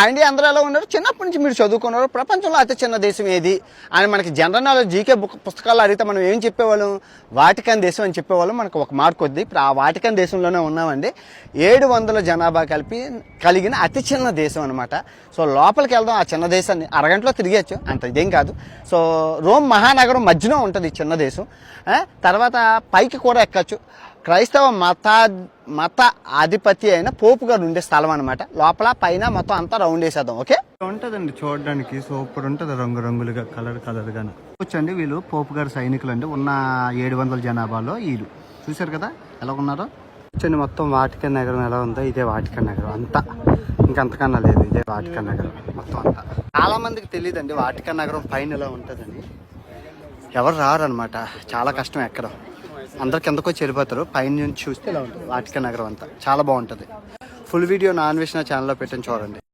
అండి అందరూ ఎలా ఉన్నారు? చిన్నప్పటి నుంచి మీరు చదువుకున్నారు ప్రపంచంలో అతి చిన్న దేశం ఏది అని మనకి జనరల్ నాలెడ్జ్ జీకే పుస్తకాలు అడిగితే మనం ఏం చెప్పేవాళ్ళం? వాటికన్ దేశం అని చెప్పేవాళ్ళం. మనకు ఒక మార్క్ వద్ది. ఇప్పుడు ఆ వాటికన్ దేశంలోనే ఉన్నామండి. 700 జనాభా కలిగిన అతి చిన్న దేశం అనమాట. సో లోపలికి వెళ్దాం. ఆ చిన్న దేశాన్ని అరగంటలో తిరిగేచ్చు, అంత ఇదేం కాదు. సో రోమ్ మహానగరం మధ్యలో ఉంటుంది ఈ చిన్న దేశం. తర్వాత పైకి కూడా ఎక్కచ్చు. క్రైస్తవ మత అధిపతి అయిన పోపు గారు ఉండే స్థలం అనమాట. లోపల పైన మొత్తం అంతా రౌండ్ వేసేద్దాం. ఓకే, ఉంటుందండి చూడడానికి. సూపర్ ఉంటుంది, రంగురంగులుగా కలర్గా. కూర్చోండి, వీళ్ళు పోపు గారు సైనికులు అండి. ఉన్న 700 జనాభాలో వీళ్ళు చూశారు కదా ఎలా ఉన్నారో. కూర్చొని మొత్తం వాటికన్ నగరం ఎలా ఉందో ఇదే వాటికన్ నగరం అంతా, ఇంకంతకన్నా లేదు. ఇదే వాటికన్ నగరం మొత్తం అంతా. చాలా మందికి తెలియదండి వాటికన్ నగరం పైన ఎలా ఉంటుందని. ఎవరు రారు అనమాట, చాలా కష్టం ఎక్కడం. అందరు కిందకు వచ్చి వెళ్ళిపోతారు. పైన నుంచి చూస్తే ఇలా ఉంటుంది వాటికన్ నగరం అంతా. చాలా బాగుంటుంది. ఫుల్ వీడియో నాన్ వెజ్ నా ఛానల్లో పెట్టని చూడండి.